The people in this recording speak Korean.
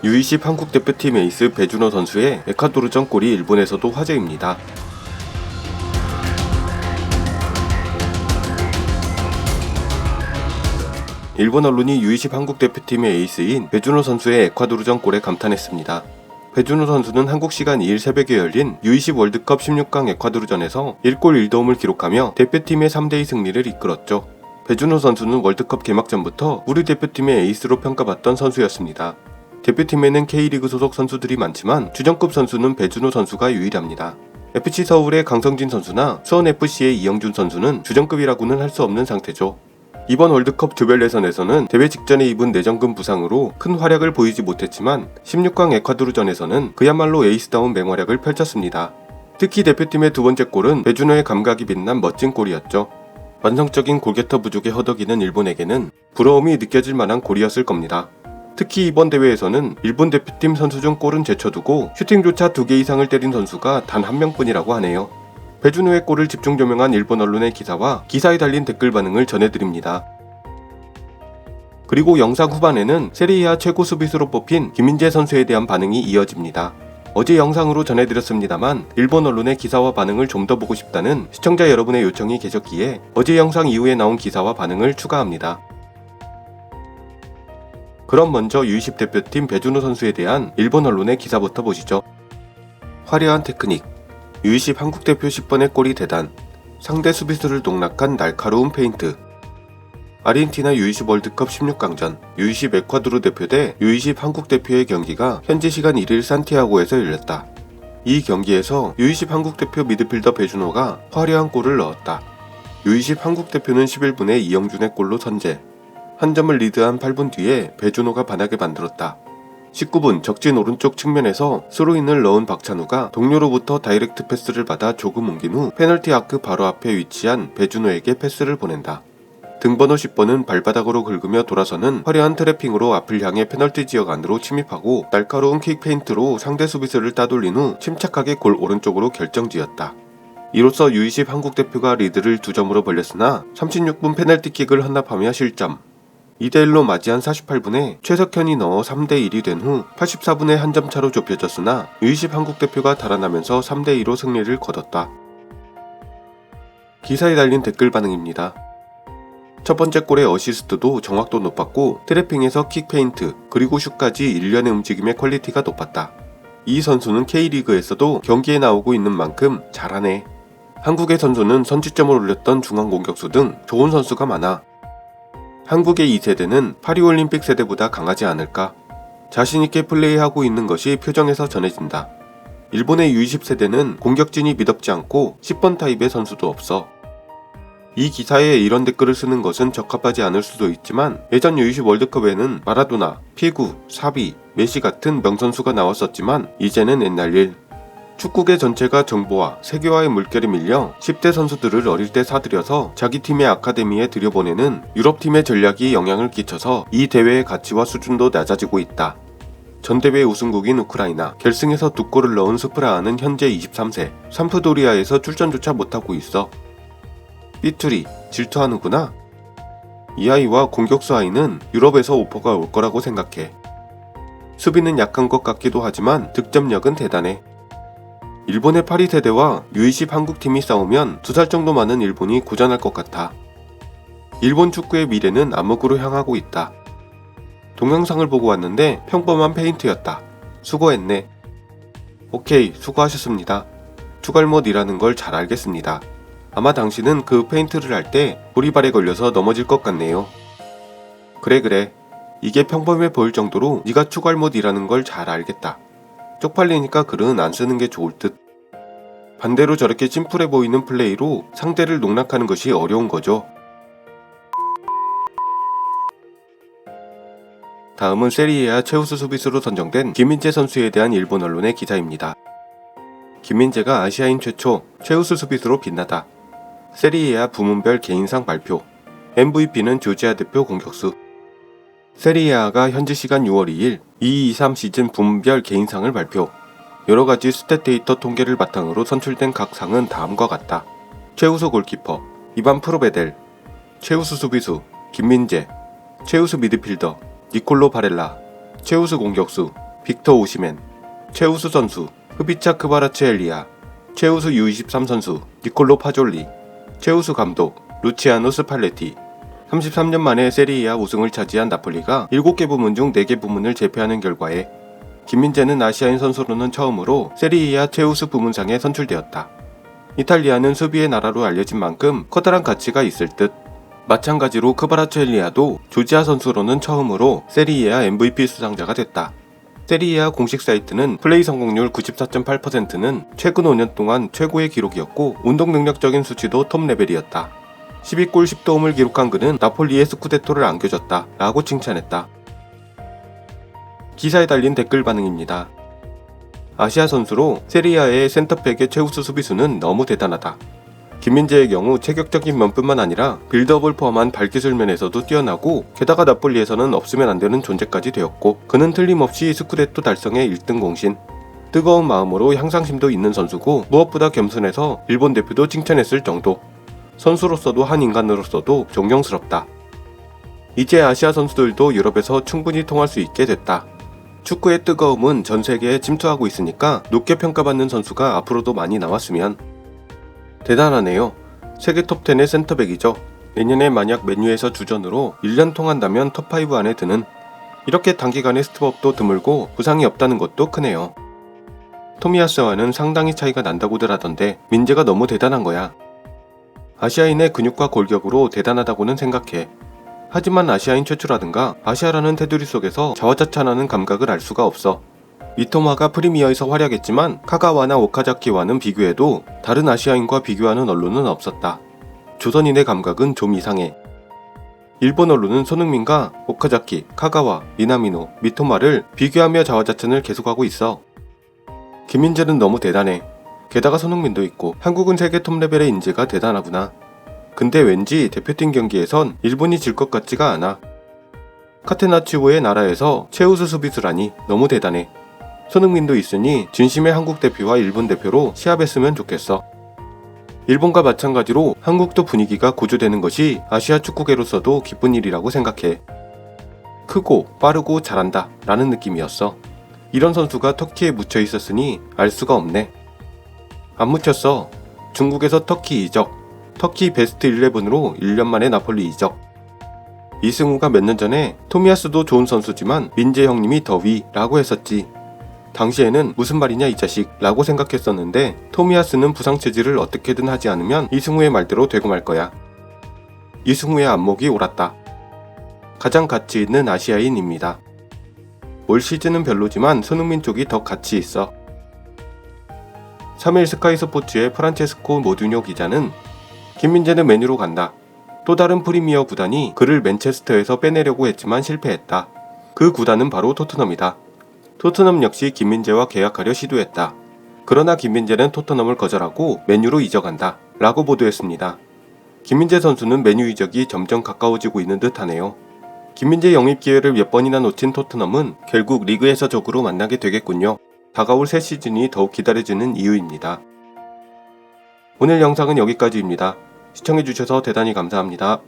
U20 한국 대표팀 에이스 배준호 선수의 에콰도르전 골이 일본에서도 화제입니다. 일본 언론이 U20 한국 대표팀의 에이스인 배준호 선수의 에콰도르전 골에 감탄했습니다. 배준호 선수는 한국 시간 2일 새벽에 열린 U20 월드컵 16강 에콰도르전에서 1골 1도움을 기록하며 대표팀의 3대2 승리를 이끌었죠. 배준호 선수는 월드컵 개막전부터 우리 대표팀의 에이스로 평가받던 선수였습니다. 대표팀에는 K리그 소속 선수들이 많지만 주전급 선수는 배준호 선수가 유일합니다. FC 서울의 강성진 선수나 수원FC의 이영준 선수는 주전급이라고는 할 수 없는 상태죠. 이번 월드컵 조별 예선에서는 대회 직전에 입은 내전근 부상으로 큰 활약을 보이지 못했지만 16강 에콰도르전에서는 그야말로 에이스다운 맹활약을 펼쳤습니다. 특히 대표팀의 두 번째 골은 배준호의 감각이 빛난 멋진 골이었죠. 완성적인 골게터 부족에 허덕이는 일본에게는 부러움이 느껴질 만한 골이었을 겁니다. 특히 이번 대회에서는 일본 대표팀 선수 중 골은 제쳐두고 슈팅조차 2개 이상을 때린 선수가 단 한 명뿐이라고 하네요. 배준호의 골을 집중 조명한 일본 언론의 기사와 기사에 달린 댓글 반응을 전해드립니다. 그리고 영상 후반에는 세리에A 최고 수비수로 뽑힌 김민재 선수에 대한 반응이 이어집니다. 어제 영상으로 전해드렸습니다만 일본 언론의 기사와 반응을 좀 더 보고 싶다는 시청자 여러분의 요청이 계셨기에 어제 영상 이후에 나온 기사와 반응을 추가합니다. 그럼 먼저 U20 대표팀 배준호 선수에 대한 일본 언론의 기사부터 보시죠. 화려한 테크닉, U20 한국 대표 10번의 골이 대단, 상대 수비수를 농락한 날카로운 페인트. 아르헨티나 U20 월드컵 16강전 U20 에콰도르 대표 대 U20 한국 대표의 경기가 현지 시간 1일 산티아고에서 열렸다. 이 경기에서 U20 한국 대표 미드필더 배준호가 화려한 골을 넣었다. U20 한국 대표는 11분에 이영준의 골로 선제. 한 점을 리드한 8분 뒤에 배준호가 반하게 만들었다. 19분 적진 오른쪽 측면에서 스로인을 넣은 박찬우가 동료로부터 다이렉트 패스를 받아 조금 옮긴 후 페널티 아크 바로 앞에 위치한 배준호에게 패스를 보낸다. 등번호 10번은 발바닥으로 긁으며 돌아서는 화려한 트래핑으로 앞을 향해 페널티 지역 안으로 침입하고 날카로운 킥 페인트로 상대 수비수를 따돌린 후 침착하게 골 오른쪽으로 결정지었다. 이로써 U20 한국 대표가 리드를 2점으로 벌렸으나 36분 페널티킥을 헌납하며 실점. 2대1로 맞이한 48분에 최석현이 넣어 3대1이 된 후 84분에 한 점 차로 좁혀졌으나 U20 한국 대표가 달아나면서 3대2로 승리를 거뒀다. 기사에 달린 댓글 반응입니다. 첫 번째 골의 어시스트도 정확도 높았고 트래핑에서 킥 페인트 그리고 슛까지 일련의 움직임의 퀄리티가 높았다. 이 선수는 K리그에서도 경기에 나오고 있는 만큼 잘하네. 한국의 선수는 선취점을 올렸던 중앙 공격수 등 좋은 선수가 많아. 한국의 2세대는 파리올림픽 세대보다 강하지 않을까? 자신있게 플레이하고 있는 것이 표정에서 전해진다. 일본의 U20 세대는 공격진이 미덥지 않고 10번 타입의 선수도 없어. 이 기사에 이런 댓글을 쓰는 것은 적합하지 않을 수도 있지만 예전 U20 월드컵에는 마라도나, 피구, 사비, 메시 같은 명선수가 나왔었지만 이제는 옛날 일. 축구계 전체가 정보와 세계화의 물결에 밀려 10대 선수들을 어릴 때 사들여서 자기 팀의 아카데미에 들여보내는 유럽팀의 전략이 영향을 끼쳐서 이 대회의 가치와 수준도 낮아지고 있다. 전대회 우승국인 우크라이나, 결승에서 2골을 넣은 스프라하는 현재 23세, 삼프도리아에서 출전조차 못하고 있어. 삐투리, 질투하는구나? 이 아이와 공격수 아이는 유럽에서 오퍼가 올 거라고 생각해. 수비는 약한 것 같기도 하지만 득점력은 대단해. 일본의 파리 세대와 U20 한국팀이 싸우면 2살 정도 많은 일본이 고전할 것 같아. 일본 축구의 미래는 암흑으로 향하고 있다. 동영상을 보고 왔는데 평범한 페인트였다. 수고했네. 오케이, 수고하셨습니다. 투갈못이라는 걸 잘 알겠습니다. 아마 당신은 그 페인트를 할 때 보리발에 걸려서 넘어질 것 같네요. 그래. 이게 평범해 보일 정도로 네가 투갈못이라는 걸 잘 알겠다. 쪽팔리니까 글은 안 쓰는 게 좋을 듯. 반대로 저렇게 심플해 보이는 플레이로 상대를 농락하는 것이 어려운 거죠. 다음은 세리에A 최우수 수비수로 선정된 김민재 선수에 대한 일본 언론의 기사입니다. 김민재가 아시아인 최초 최우수 수비수로 빛나다. 세리에A 부문별 개인상 발표. MVP는 조지아 대표 공격수. 세리에A가 현지 시간 6월 2일 2-2-3 시즌 부문별 개인상을 발표. 여러가지 스탯 데이터 통계를 바탕으로 선출된 각 상은 다음과 같다. 최우수 골키퍼 이반 프로베델, 최우수 수비수 김민재, 최우수 미드필더 니콜로 바렐라, 최우수 공격수 빅터 오시멘, 최우수 선수 흐비차 크바라츠엘리아, 최우수 U23 선수 니콜로 파졸리, 최우수 감독 루치아노 스팔레티. 33년 만에 세리에A 우승을 차지한 나폴리가 7개 부문 중 4개 부문을 제패하는 결과에 김민재는 아시아인 선수로는 처음으로 세리에A 최우수 부문상에 선출되었다. 이탈리아는 수비의 나라로 알려진 만큼 커다란 가치가 있을 듯. 마찬가지로 크바라츠엘리아도 조지아 선수로는 처음으로 세리에A MVP 수상자가 됐다. 세리에A 공식 사이트는 플레이 성공률 94.8%는 최근 5년 동안 최고의 기록이었고 운동 능력적인 수치도 톱 레벨이었다. 12골 10도움을 기록한 그는 나폴리에 스쿠데토를 안겨줬다 라고 칭찬했다. 기사에 달린 댓글 반응입니다. 아시아 선수로 세리에A의 센터백의 최우수 수비수는 너무 대단하다. 김민재의 경우 체격적인 면뿐만 아니라 빌드업을 포함한 발기술 면에서도 뛰어나고 게다가 나폴리에서는 없으면 안 되는 존재까지 되었고 그는 틀림없이 스쿠데토 달성의 1등 공신. 뜨거운 마음으로 향상심도 있는 선수고 무엇보다 겸손해서 일본 대표도 칭찬했을 정도. 선수로서도 한 인간으로서도 존경스럽다. 이제 아시아 선수들도 유럽에서 충분히 통할 수 있게 됐다. 축구의 뜨거움은 전 세계에 침투하고 있으니까 높게 평가받는 선수가 앞으로도 많이 나왔으면. 대단하네요. 세계 톱10의 센터백이죠. 내년에 만약 맨유에서 주전으로 1년 통한다면 톱5 안에 드는. 이렇게 단기간에 스텝업도 드물고 부상이 없다는 것도 크네요. 토미야스와는 상당히 차이가 난다고들 하던데 민재가 너무 대단한 거야. 아시아인의 근육과 골격으로 대단하다고는 생각해. 하지만 아시아인 최초라든가 아시아라는 테두리 속에서 자화자찬하는 감각을 알 수가 없어. 미토마가 프리미어에서 활약했지만 카가와나 오카자키와는 비교해도 다른 아시아인과 비교하는 언론은 없었다. 조선인의 감각은 좀 이상해. 일본 언론은 손흥민과 오카자키, 카가와, 미나미노, 미토마를 비교하며 자화자찬을 계속하고 있어. 김민재는 너무 대단해. 게다가 손흥민도 있고 한국은 세계 톱 레벨의 인재가 대단하구나. 근데 왠지 대표팀 경기에선 일본이 질 것 같지가 않아. 카테나치오의 나라에서 최우수 수비수라니 너무 대단해. 손흥민도 있으니 진심의 한국 대표와 일본 대표로 시합했으면 좋겠어. 일본과 마찬가지로 한국도 분위기가 고조되는 것이 아시아 축구계로서도 기쁜 일이라고 생각해. 크고 빠르고 잘한다 라는 느낌이었어. 이런 선수가 터키에 묻혀 있었으니 알 수가 없네. 안 묻혔어. 중국에서 터키 이적, 터키 베스트 11으로 1년 만에 나폴리 이적. 이승우가 몇 년 전에 토미야스도 좋은 선수지만 민재 형님이 더 위 라고 했었지. 당시에는 무슨 말이냐 이 자식 라고 생각했었는데 토미야스는 부상 체질을 어떻게든 하지 않으면 이승우의 말대로 되고 말 거야. 이승우의 안목이 옳았다. 가장 가치 있는 아시아인입니다. 올 시즌은 별로지만 손흥민 쪽이 더 가치 있어. 3일 스카이 스포츠의 프란체스코 모두뇨 기자는 김민재는 맨유로 간다. 또 다른 프리미어 구단이 그를 맨체스터에서 빼내려고 했지만 실패했다. 그 구단은 바로 토트넘이다. 토트넘 역시 김민재와 계약하려 시도했다. 그러나 김민재는 토트넘을 거절하고 맨유로 이적한다 라고 보도했습니다. 김민재 선수는 맨유 이적이 점점 가까워지고 있는 듯 하네요. 김민재 영입 기회를 몇 번이나 놓친 토트넘은 결국 리그에서 적으로 만나게 되겠군요. 다가올 새 시즌이 더욱 기다려지는 이유입니다. 오늘 영상은 여기까지입니다. 시청해주셔서 대단히 감사합니다.